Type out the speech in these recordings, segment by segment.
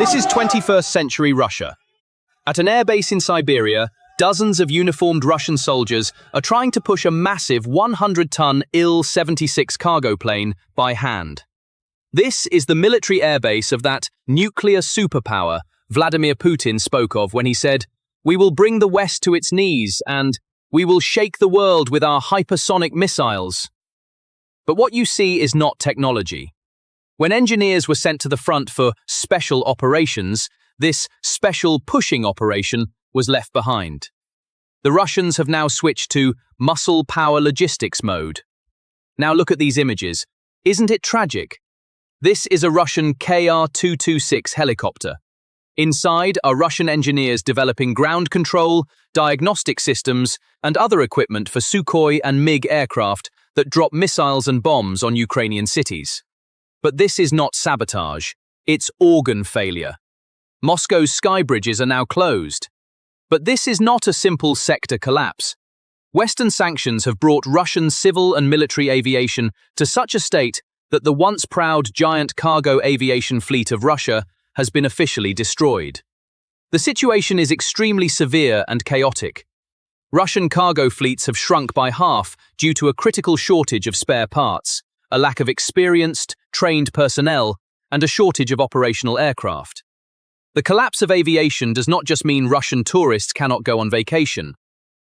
This is 21st century Russia. At an airbase in Siberia, dozens of uniformed Russian soldiers are trying to push a massive 100-ton Il-76 cargo plane by hand. This is the military airbase of that nuclear superpower Vladimir Putin spoke of when he said, "We will bring the West to its knees and we will shake the world with our hypersonic missiles." But what you see is not technology. When engineers were sent to the front for special operations, this special pushing operation was left behind. The Russians have now switched to muscle power logistics mode. Now look at these images. Isn't it tragic? This is a Russian Kr-226 helicopter. Inside are Russian engineers developing ground control, diagnostic systems, and other equipment for Sukhoi and MiG aircraft that drop missiles and bombs on Ukrainian cities. But this is not sabotage, it's organ failure. Moscow's sky bridges are now closed. But this is not a simple sector collapse. Western sanctions have brought Russian civil and military aviation to such a state that the once proud giant cargo aviation fleet of Russia has been officially destroyed. The situation is extremely severe and chaotic. Russian cargo fleets have shrunk by half due to a critical shortage of spare parts, a lack of experienced, trained personnel, and a shortage of operational aircraft. The collapse of aviation does not just mean Russian tourists cannot go on vacation.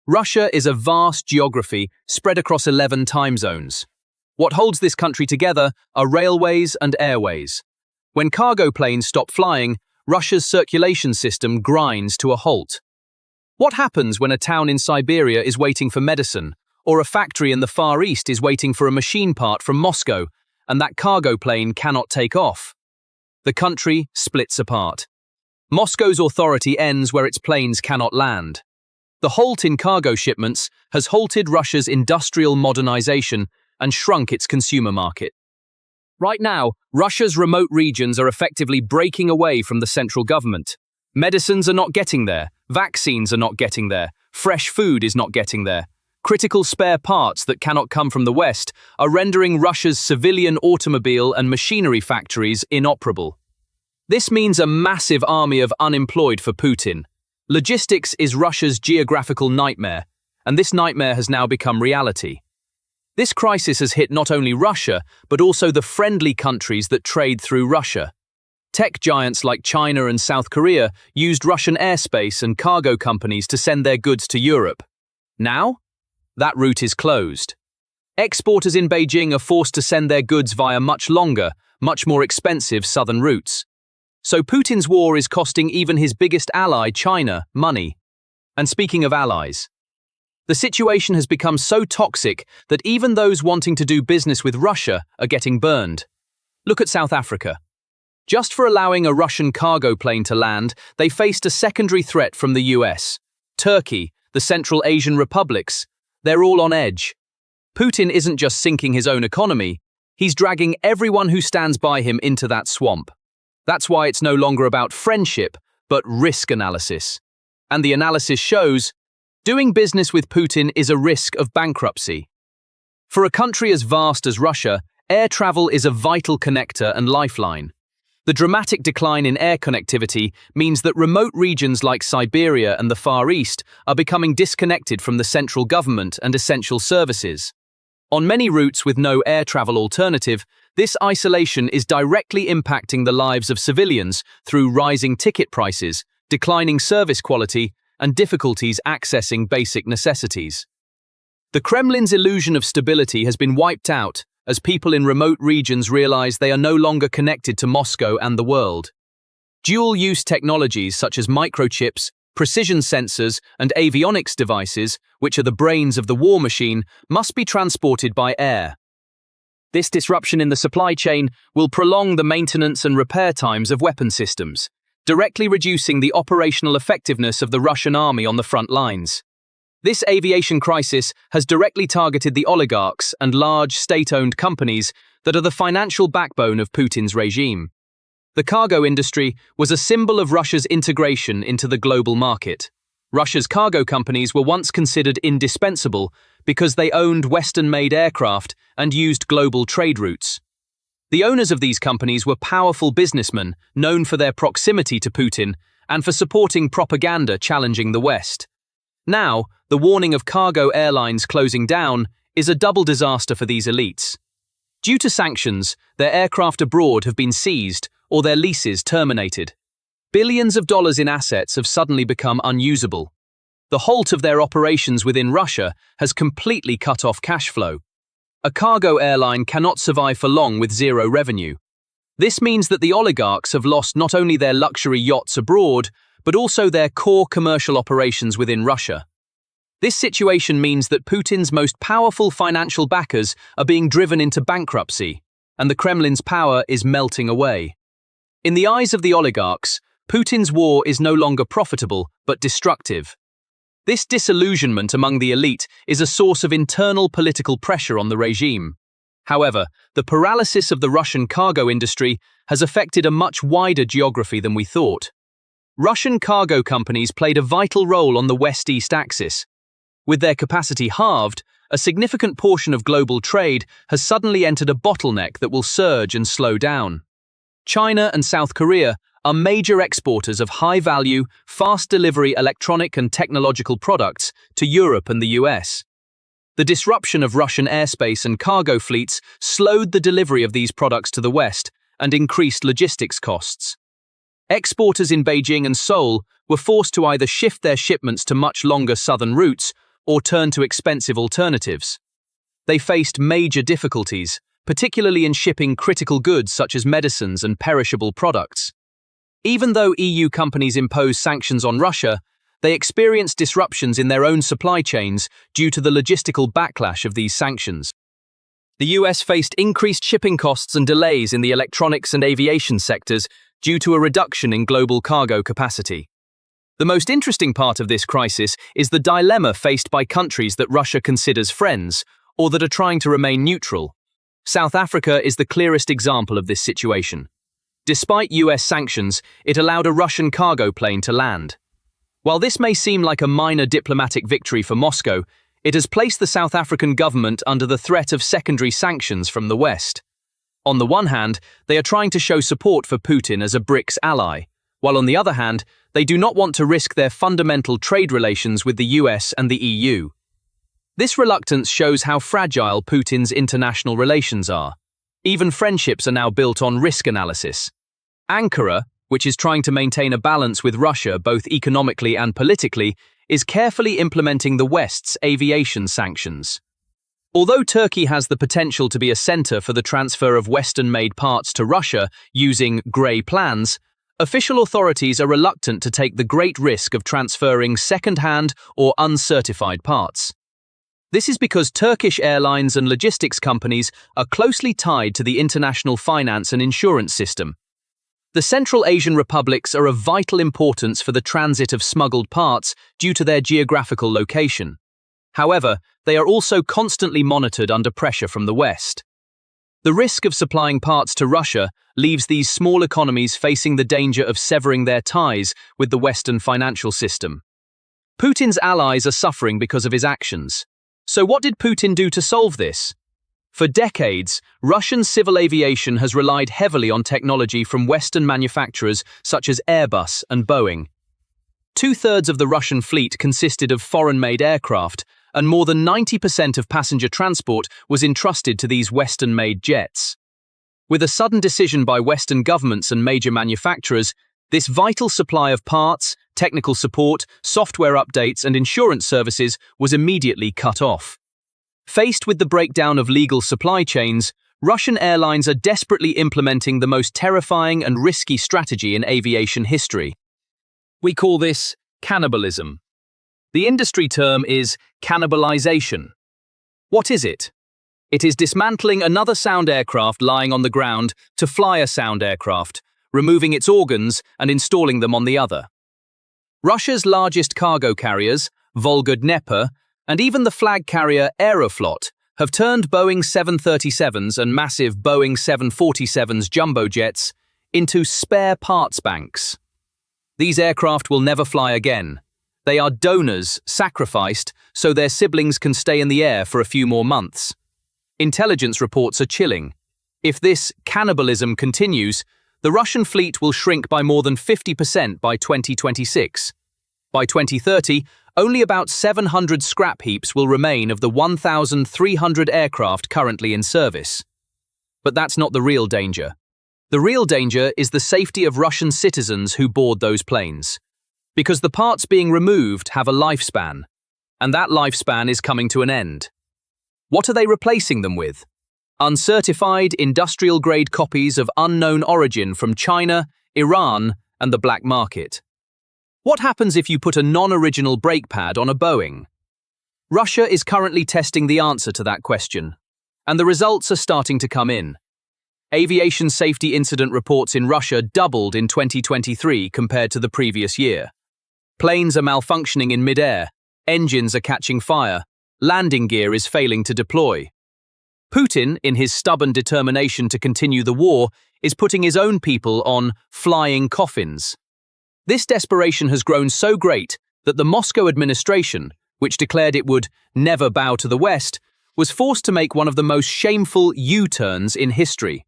Russia is a vast geography spread across 11 time zones. What holds this country together are railways and airways. When cargo planes stop flying, Russia's circulation system grinds to a halt. What happens when a town in Siberia is waiting for medicine, or a factory in the Far East is waiting for a machine part from Moscow, and that cargo plane cannot take off? The country splits apart. Moscow's authority ends where its planes cannot land. The halt in cargo shipments has halted Russia's industrial modernization and shrunk its consumer market. Right now, Russia's remote regions are effectively breaking away from the central government. Medicines are not getting there, vaccines are not getting there, fresh food is not getting there. Critical spare parts that cannot come from the West are rendering Russia's civilian automobile and machinery factories inoperable. This means a massive army of unemployed for Putin. Logistics is Russia's geographical nightmare, and this nightmare has now become reality. This crisis has hit not only Russia, but also the friendly countries that trade through Russia. Tech giants like China and South Korea used Russian airspace and cargo companies to send their goods to Europe. Now, that route is closed. Exporters in Beijing are forced to send their goods via much longer, much more expensive southern routes. So Putin's war is costing even his biggest ally, China, money. And speaking of allies, the situation has become so toxic that even those wanting to do business with Russia are getting burned. Look at South Africa. Just for allowing a Russian cargo plane to land, they faced a secondary threat from the US. Turkey, the Central Asian republics, they're all on edge. Putin isn't just sinking his own economy, he's dragging everyone who stands by him into that swamp. That's why it's no longer about friendship, but risk analysis. And the analysis shows, doing business with Putin is a risk of bankruptcy. For a country as vast as Russia, air travel is a vital connector and lifeline. The dramatic decline in air connectivity means that remote regions like Siberia and the Far East are becoming disconnected from the central government and essential services. On many routes with no air travel alternative, this isolation is directly impacting the lives of civilians through rising ticket prices, declining service quality, and difficulties accessing basic necessities. The Kremlin's illusion of stability has been wiped out as people in remote regions realize they are no longer connected to Moscow and the world. Dual-use technologies such as microchips, precision sensors, and avionics devices, which are the brains of the war machine, must be transported by air. This disruption in the supply chain will prolong the maintenance and repair times of weapon systems, directly reducing the operational effectiveness of the Russian army on the front lines. This aviation crisis has directly targeted the oligarchs and large state-owned companies that are the financial backbone of Putin's regime. The cargo industry was a symbol of Russia's integration into the global market. Russia's cargo companies were once considered indispensable because they owned Western-made aircraft and used global trade routes. The owners of these companies were powerful businessmen known for their proximity to Putin and for supporting propaganda challenging the West. Now, the warning of cargo airlines closing down is a double disaster for these elites. Due to sanctions, their aircraft abroad have been seized or their leases terminated. Billions of dollars in assets have suddenly become unusable. The halt of their operations within Russia has completely cut off cash flow. A cargo airline cannot survive for long with zero revenue. This means that the oligarchs have lost not only their luxury yachts abroad, but also their core commercial operations within Russia. This situation means that Putin's most powerful financial backers are being driven into bankruptcy, and the Kremlin's power is melting away. In the eyes of the oligarchs, Putin's war is no longer profitable, but destructive. This disillusionment among the elite is a source of internal political pressure on the regime. However, the paralysis of the Russian cargo industry has affected a much wider geography than we thought. Russian cargo companies played a vital role on the West-East axis. With their capacity halved, a significant portion of global trade has suddenly entered a bottleneck that will surge and slow down. China and South Korea are major exporters of high-value, fast-delivery electronic and technological products to Europe and the US. The disruption of Russian airspace and cargo fleets slowed the delivery of these products to the West and increased logistics costs. Exporters in Beijing and Seoul were forced to either shift their shipments to much longer southern routes or turn to expensive alternatives. They faced major difficulties, particularly in shipping critical goods such as medicines and perishable products. Even though EU companies imposed sanctions on Russia, they experienced disruptions in their own supply chains due to the logistical backlash of these sanctions. The US faced increased shipping costs and delays in the electronics and aviation sectors due to a reduction in global cargo capacity. The most interesting part of this crisis is the dilemma faced by countries that Russia considers friends, or that are trying to remain neutral. South Africa is the clearest example of this situation. Despite US sanctions, it allowed a Russian cargo plane to land. While this may seem like a minor diplomatic victory for Moscow, it has placed the South African government under the threat of secondary sanctions from the West. On the one hand, they are trying to show support for Putin as a BRICS ally, while on the other hand, they do not want to risk their fundamental trade relations with the US and the EU. This reluctance shows how fragile Putin's international relations are. Even friendships are now built on risk analysis. Ankara, which is trying to maintain a balance with Russia both economically and politically, is carefully implementing the West's aviation sanctions. Although Turkey has the potential to be a center for the transfer of Western-made parts to Russia using grey plans, official authorities are reluctant to take the great risk of transferring second-hand or uncertified parts. This is because Turkish airlines and logistics companies are closely tied to the international finance and insurance system. The Central Asian republics are of vital importance for the transit of smuggled parts due to their geographical location. However, they are also constantly monitored under pressure from the West. The risk of supplying parts to Russia leaves these small economies facing the danger of severing their ties with the Western financial system. Putin's allies are suffering because of his actions. So what did Putin do to solve this? For decades, Russian civil aviation has relied heavily on technology from Western manufacturers such as Airbus and Boeing. Two-thirds of the Russian fleet consisted of foreign-made aircraft, and more than 90% of passenger transport was entrusted to these Western-made jets. With a sudden decision by Western governments and major manufacturers, this vital supply of parts, technical support, software updates, and insurance services was immediately cut off. Faced with the breakdown of legal supply chains, Russian airlines are desperately implementing the most terrifying and risky strategy in aviation history. We call this cannibalism. The industry term is cannibalization. What is it? It is dismantling another sound aircraft lying on the ground to fly a sound aircraft, removing its organs and installing them on the other. Russia's largest cargo carriers, Volga-Dnieper, and even the flag carrier Aeroflot have turned Boeing 737s and massive Boeing 747s jumbo jets into spare parts banks. These aircraft will never fly again. They are donors, sacrificed, so their siblings can stay in the air for a few more months. Intelligence reports are chilling. If this cannibalism continues, the Russian fleet will shrink by more than 50% by 2026. By 2030, only about 700 scrap heaps will remain of the 1,300 aircraft currently in service. But that's not the real danger. The real danger is the safety of Russian citizens who board those planes. Because the parts being removed have a lifespan, and that lifespan is coming to an end. What are they replacing them with? Uncertified industrial-grade copies of unknown origin from China, Iran, and the black market. What happens if you put a non-original brake pad on a Boeing? Russia is currently testing the answer to that question, and the results are starting to come in. Aviation safety incident reports in Russia doubled in 2023 compared to the previous year. Planes are malfunctioning in mid-air, engines are catching fire, landing gear is failing to deploy. Putin, in his stubborn determination to continue the war, is putting his own people on flying coffins. This desperation has grown so great that the Moscow administration, which declared it would never bow to the West, was forced to make one of the most shameful U-turns in history.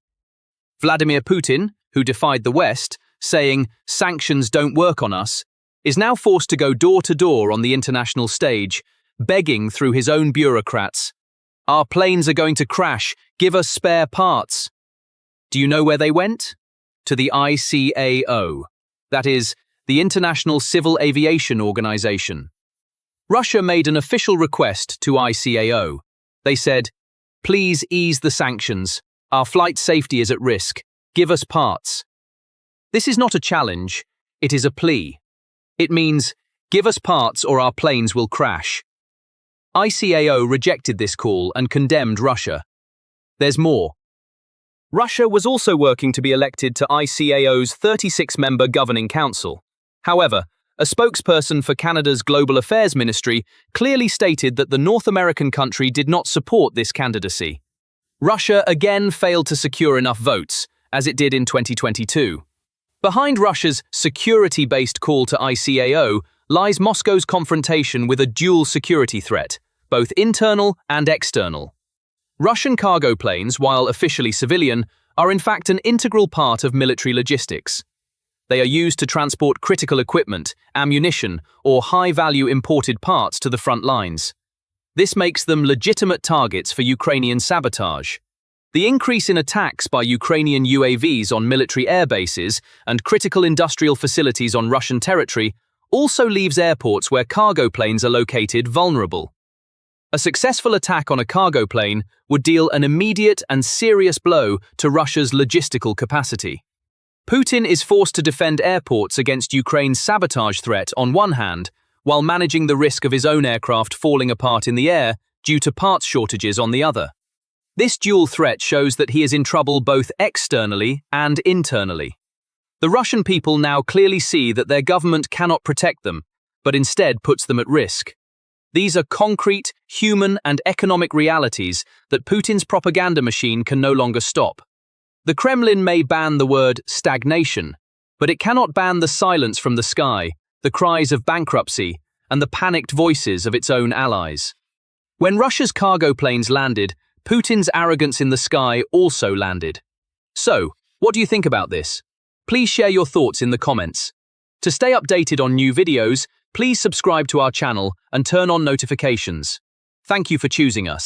Vladimir Putin, who defied the West, saying, "Sanctions don't work on us," is now forced to go door to door on the international stage, begging through his own bureaucrats, "Our planes are going to crash, give us spare parts." Do you know where they went? To the ICAO. That is, the International Civil Aviation Organization. Russia made an official request to ICAO. They said, "Please ease the sanctions. Our flight safety is at risk. Give us parts." This is not a challenge, it is a plea. It means, give us parts or our planes will crash. ICAO rejected this call and condemned Russia. There's more. Russia was also working to be elected to ICAO's 36-member governing council. However, a spokesperson for Canada's Global Affairs Ministry clearly stated that the North American country did not support this candidacy. Russia again failed to secure enough votes, as it did in 2022. Behind Russia's security-based call to ICAO lies Moscow's confrontation with a dual security threat, both internal and external. Russian cargo planes, while officially civilian, are in fact an integral part of military logistics. They are used to transport critical equipment, ammunition, or high-value imported parts to the front lines. This makes them legitimate targets for Ukrainian sabotage. The increase in attacks by Ukrainian UAVs on military air bases and critical industrial facilities on Russian territory also leaves airports where cargo planes are located vulnerable. A successful attack on a cargo plane would deal an immediate and serious blow to Russia's logistical capacity. Putin is forced to defend airports against Ukraine's sabotage threat on one hand, while managing the risk of his own aircraft falling apart in the air due to parts shortages on the other. This dual threat shows that he is in trouble both externally and internally. The Russian people now clearly see that their government cannot protect them, but instead puts them at risk. These are concrete, human, and economic realities that Putin's propaganda machine can no longer stop. The Kremlin may ban the word stagnation, but it cannot ban the silence from the sky, the cries of bankruptcy, and the panicked voices of its own allies. When Russia's cargo planes landed, Putin's arrogance in the sky also landed. So, what do you think about this? Please share your thoughts in the comments. To stay updated on new videos, please subscribe to our channel and turn on notifications. Thank you for choosing us.